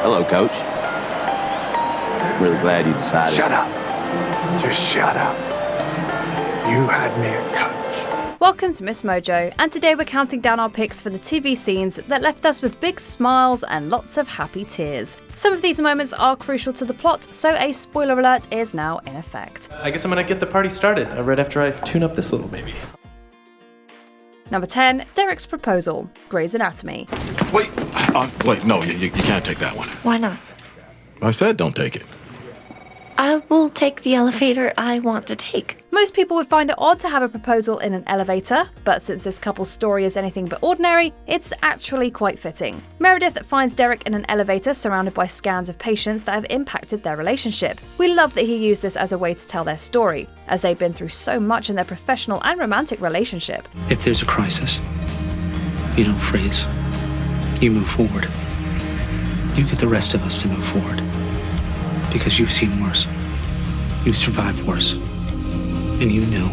Hello, Coach. Really glad you decided. Shut up. Just shut up. You had me at Coach. Welcome to MsMojo, and today we're counting down our picks for the TV scenes that left us with big smiles and lots of happy tears. Some of these moments are crucial to the plot, so a spoiler alert is now in effect. I guess I'm gonna get the party started right after I tune up this little baby. Number 10, Derek's proposal, Grey's Anatomy. Wait, no, you can't take that one. Why not? I said don't take it. I will take the elevator I want to take. Most people would find it odd to have a proposal in an elevator, but since this couple's story is anything but ordinary, it's actually quite fitting. Meredith finds Derek in an elevator surrounded by scans of patients that have impacted their relationship. We love that he used this as a way to tell their story, as they've been through so much in their professional and romantic relationship. If there's a crisis, you don't freeze. You move forward. You get the rest of us to move forward. Because you've seen worse. You've survived worse. And you know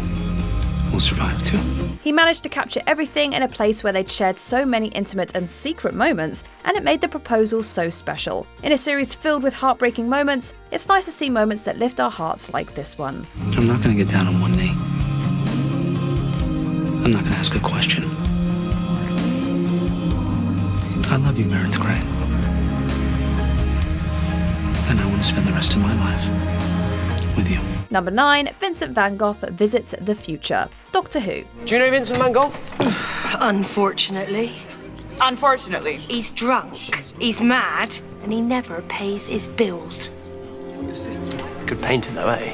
we'll survive too. He managed to capture everything in a place where they'd shared so many intimate and secret moments, and it made the proposal so special. In a series filled with heartbreaking moments, it's nice to see moments that lift our hearts like this one. I'm not gonna get down on one knee. I'm not gonna ask a question. I love you, Meredith Grey. And I want to spend the rest of my life with you. Number 9, Vincent Van Gogh visits the future. Doctor Who. Do you know Vincent Van Gogh? Unfortunately. Unfortunately. He's drunk, he's mad, and he never pays his bills. Good painter though, eh?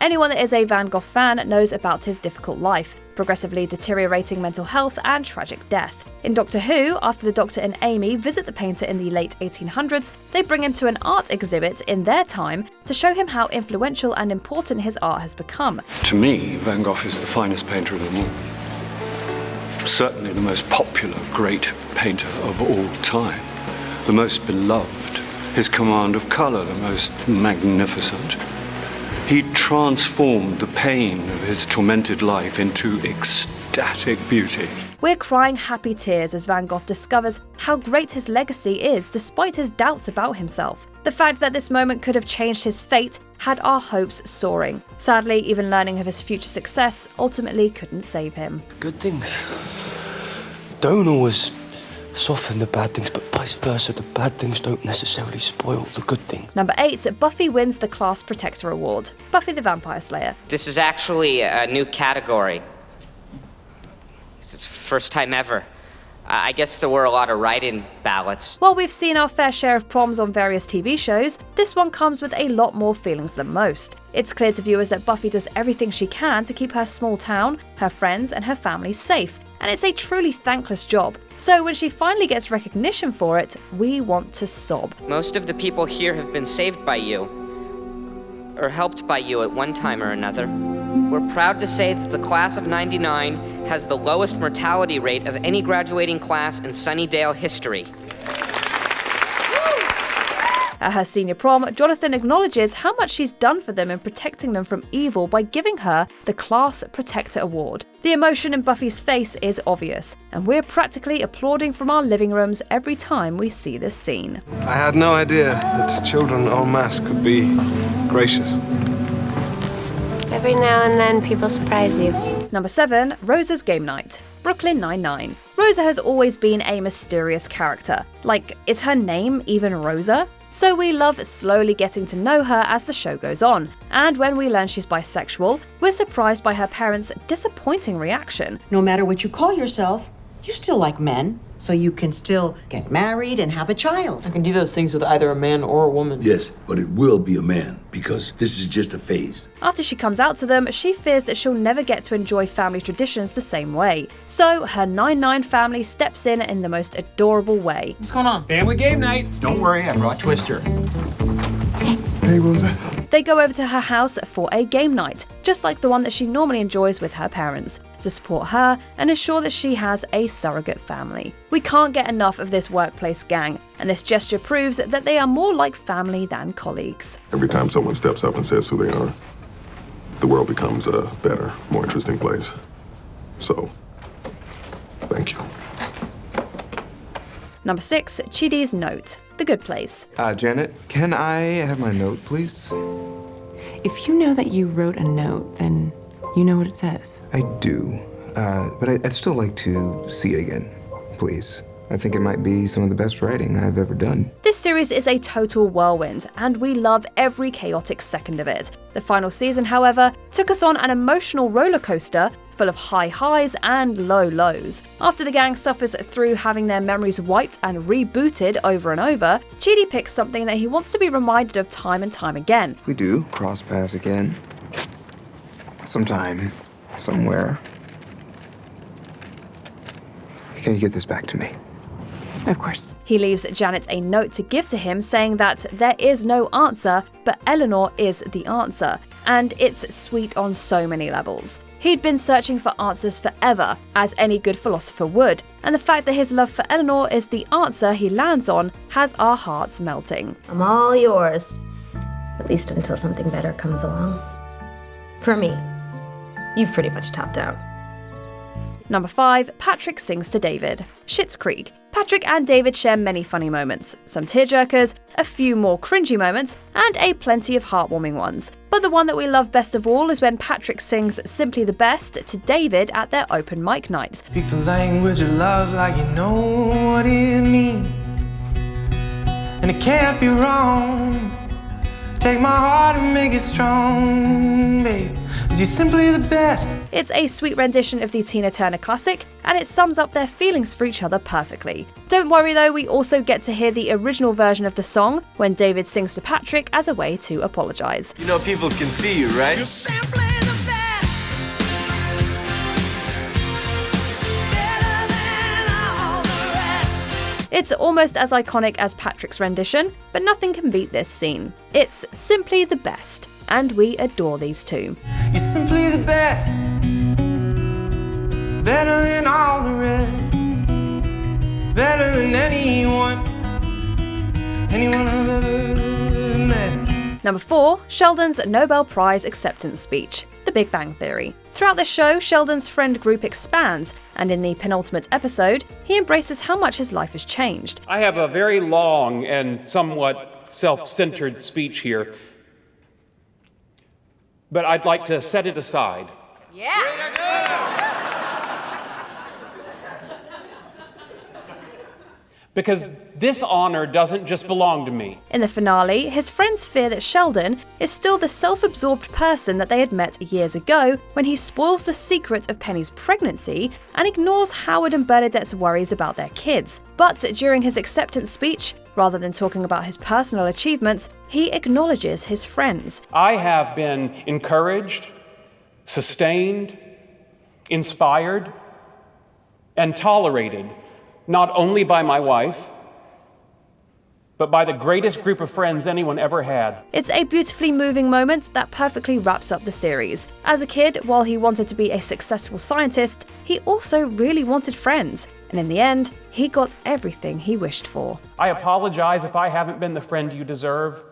Anyone that is a Van Gogh fan knows about his difficult life, progressively deteriorating mental health and tragic death. In Doctor Who, after the Doctor and Amy visit the painter in the late 1800s, they bring him to an art exhibit in their time to show him how influential and important his art has become. To me, Van Gogh is the finest painter of them all. Certainly the most popular great painter of all time. The most beloved. His command of colour, the most magnificent. He transformed the pain of his tormented life into ecstatic beauty. We're crying happy tears as Van Gogh discovers how great his legacy is despite his doubts about himself. The fact that this moment could have changed his fate had our hopes soaring. Sadly, even learning of his future success ultimately couldn't save him. Good things don't always soften the bad things, but vice versa, the bad things don't necessarily spoil the good thing. Number 8, Buffy wins the Class Protector Award. Buffy the Vampire Slayer. This is actually a new category. It's first time ever. I guess there were a lot of write-in ballots. While we've seen our fair share of proms on various TV shows, this one comes with a lot more feelings than most. It's clear to viewers that Buffy does everything she can to keep her small town, her friends, and her family safe, and it's a truly thankless job. So when she finally gets recognition for it, we want to sob. Most of the people here have been saved by you, or helped by you at one time or another. We're proud to say that the class of '99 has the lowest mortality rate of any graduating class in Sunnydale history. At her senior prom, Jonathan acknowledges how much she's done for them in protecting them from evil by giving her the Class Protector Award. The emotion in Buffy's face is obvious, and we're practically applauding from our living rooms every time we see this scene. I had no idea that children en masse could be gracious. Every now and then, people surprise you. Number 7, Rosa's Game Night. Brooklyn Nine-Nine. Rosa has always been a mysterious character. Like, is her name even Rosa? So we love slowly getting to know her as the show goes on, and when we learn she's bisexual, we're surprised by her parents' disappointing reaction. No matter what you call yourself, you still like men, so you can still get married and have a child. I can do those things with either a man or a woman. Yes, but it will be a man, because this is just a phase. After she comes out to them, she fears that she'll never get to enjoy family traditions the same way. So her 9-9 family steps in the most adorable way. What's going on? Family game night. Don't worry, I brought Twister. Hey, Rosa. They go over to her house for a game night, just like the one that she normally enjoys with her parents, to support her and ensure that she has a surrogate family. We can't get enough of this workplace gang, and this gesture proves that they are more like family than colleagues. Every time someone steps up and says who they are, the world becomes a better, more interesting place. So, thank you. Number 6, Chidi's Note. The Good Place. Janet, can I have my note, please? If you know that you wrote a note, then you know what it says. I do, but I'd still like to see it again, please. I think it might be some of the best writing I've ever done. This series is a total whirlwind, and we love every chaotic second of it. The final season, however, took us on an emotional roller coaster full of high highs and low lows. After the gang suffers through having their memories wiped and rebooted over and over, Chidi picks something that he wants to be reminded of time and time again. We do cross paths again. Sometime, somewhere. Can you get this back to me? Of course. He leaves Janet a note to give to him saying that there is no answer, but Eleanor is the answer. And it's sweet on so many levels. He'd been searching for answers forever, as any good philosopher would, and the fact that his love for Eleanor is the answer he lands on has our hearts melting. I'm all yours, at least until something better comes along. For me, you've pretty much topped out. Number 5, Patrick sings to David. Schitt's Creek. Patrick and David share many funny moments, some tearjerkers, a few more cringy moments, and a plenty of heartwarming ones. But the one that we love best of all is when Patrick sings Simply the Best to David at their open mic night. Speak the language of love like you know what it means, and it can't be wrong. Take my heart and make it strong, babe, 'cause you're simply the best. It's a sweet rendition of the Tina Turner classic, and it sums up their feelings for each other perfectly. Don't worry though, we also get to hear the original version of the song when David sings to Patrick as a way to apologise. You know people can see you, right? You're simply the best. Better than all the rest. It's almost as iconic as Patrick's rendition, but nothing can beat this scene. It's simply the best, and we adore these two. You're simply the best. Better than all the rest. Better than anyone I've ever met. Number 4, Sheldon's Nobel Prize acceptance speech, The Big Bang Theory. Throughout the show, Sheldon's friend group expands, and in the penultimate episode, he embraces how much his life has changed. I have a very long and somewhat self-centered speech here, but I'd like to set it aside. Because this honor doesn't just belong to me. In the finale, his friends fear that Sheldon is still the self-absorbed person that they had met years ago when he spoils the secret of Penny's pregnancy and ignores Howard and Bernadette's worries about their kids. But during his acceptance speech, rather than talking about his personal achievements, he acknowledges his friends. I have been encouraged, sustained, inspired, and tolerated not only by my wife, but by the greatest group of friends anyone ever had. It's a beautifully moving moment that perfectly wraps up the series. As a kid, while he wanted to be a successful scientist, he also really wanted friends. And in the end, he got everything he wished for. I apologize if I haven't been the friend you deserve.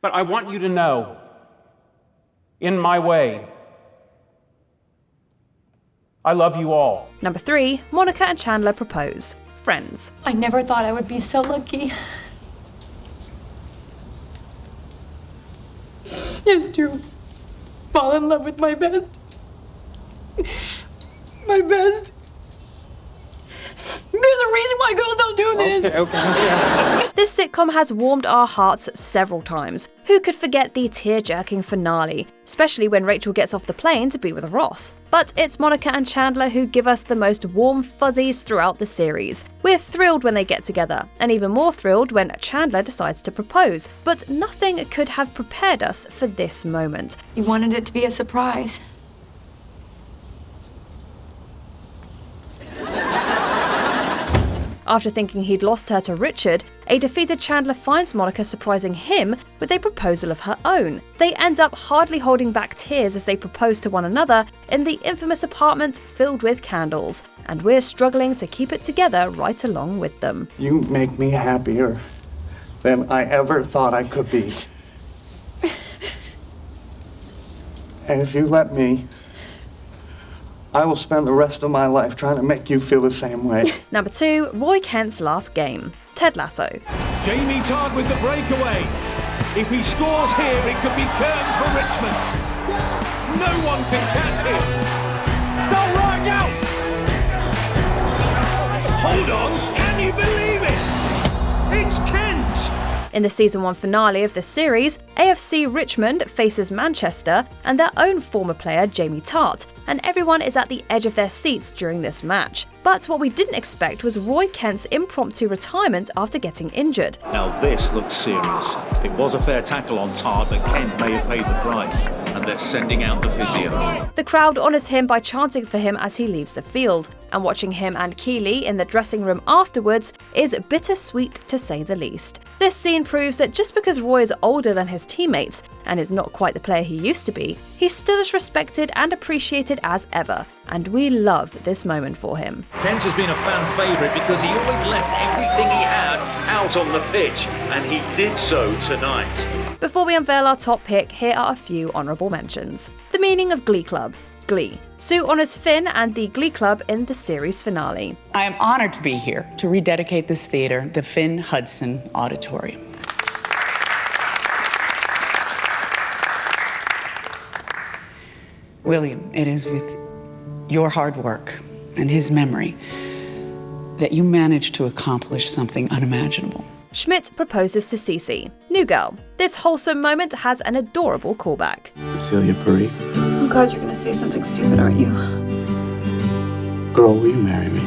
But I want you to know, in my way, I love you all. Number 3, Monica and Chandler propose. Friends. I never thought I would be so lucky. Yes, to fall in love with my best. My best. There's a reason why girls don't do this. Okay. This sitcom has warmed our hearts several times. Who could forget the tear-jerking finale, especially when Rachel gets off the plane to be with Ross? But it's Monica and Chandler who give us the most warm fuzzies throughout the series. We're thrilled when they get together, and even more thrilled when Chandler decides to propose. But nothing could have prepared us for this moment. You wanted it to be a surprise. After thinking he'd lost her to Richard, a defeated Chandler finds Monica surprising him with a proposal of her own. They end up hardly holding back tears as they propose to one another in the infamous apartment filled with candles, and we're struggling to keep it together right along with them. You make me happier than I ever thought I could be. And if you let me, I will spend the rest of my life trying to make you feel the same way. Number 2, Roy Kent's last game, Ted Lasso. Jamie Tartt with the breakaway. If he scores here, it could be curtains for Richmond. No one can catch him. No, right now. Hold on, can you believe it? It's Kent. In the season 1 finale of this series, AFC Richmond faces Manchester and their own former player Jamie Tartt, and everyone is at the edge of their seats during this match. But what we didn't expect was Roy Kent's impromptu retirement after getting injured. Now this looks serious. It was a fair tackle on Tartt, but Kent may have paid the price, and they're sending out the physio. The crowd honours him by chanting for him as he leaves the field, and watching him and Keeley in the dressing room afterwards is bittersweet to say the least. This scene proves that just because Roy is older than his teammates and is not quite the player he used to be, he's still as respected and appreciated as ever, and we love this moment for him. Kent has been a fan favourite because he always left everything he had out on the pitch, and he did so tonight. Before we unveil our top pick, here are a few honourable mentions. The meaning of Glee Club. Glee. Sue honours Finn and the Glee Club in the series finale. I am honored to be here to rededicate this theater, the Finn Hudson Auditorium. William, it is with your hard work and his memory that you managed to accomplish something unimaginable. Schmidt proposes to Cece. New girl. This wholesome moment has an adorable callback. Cecilia Parikh. Oh God, you're gonna say something stupid, aren't you? Girl, will you marry me?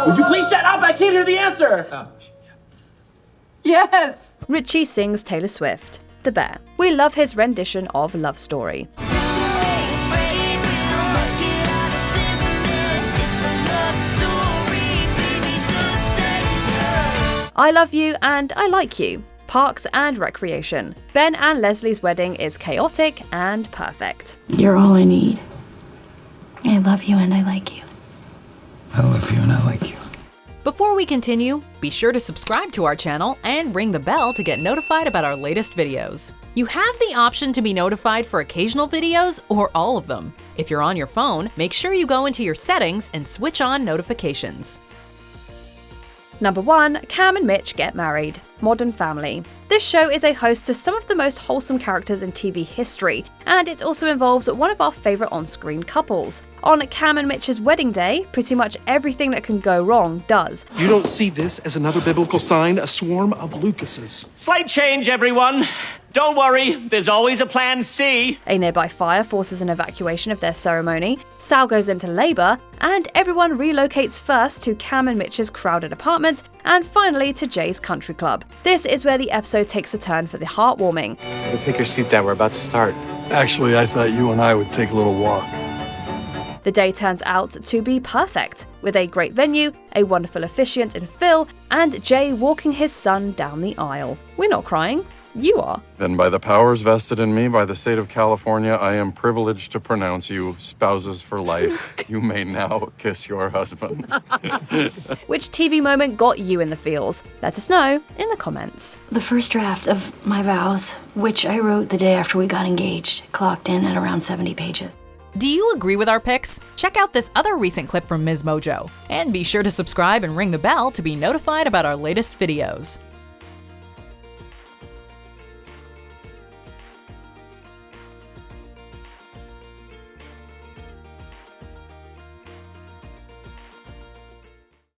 Would you please shut up? I can't hear the answer. Yes! Richie sings Taylor Swift, The Bear. We love his rendition of Love Story. I Love You and I Like You. Parks and Recreation. Ben and Leslie's wedding is chaotic and perfect. You're all I need. I love you and I like you. I love you and I like you. Before we continue, be sure to subscribe to our channel and ring the bell to get notified about our latest videos. You have the option to be notified for occasional videos or all of them. If you're on your phone, make sure you go into your settings and switch on notifications. Number 1, Cam and Mitch get married. Modern Family. This show is a host to some of the most wholesome characters in TV history, and it also involves one of our favourite on-screen couples. On Cam and Mitch's wedding day, pretty much everything that can go wrong does. You don't see this as another biblical sign, a swarm of Lucases. Slight change, everyone. Don't worry, there's always a plan C. A nearby fire forces an evacuation of their ceremony, Sal goes into labour, and everyone relocates first to Cam and Mitch's crowded apartment, and finally to Jay's country club. This is where the episode takes a turn for the heartwarming. Take your seat down, we're about to start. Actually, I thought you and I would take a little walk. The day turns out to be perfect, with a great venue, a wonderful officiant in Phil, and Jay walking his son down the aisle. We're not crying. You are. And by the powers vested in me by the state of California, I am privileged to pronounce you spouses for life. You may now kiss your husband. Which TV moment got you in the feels? Let us know in the comments. The first draft of my vows, which I wrote the day after we got engaged, clocked in at around 70 pages. Do you agree with our picks? Check out this other recent clip from MsMojo. And be sure to subscribe and ring the bell to be notified about our latest videos.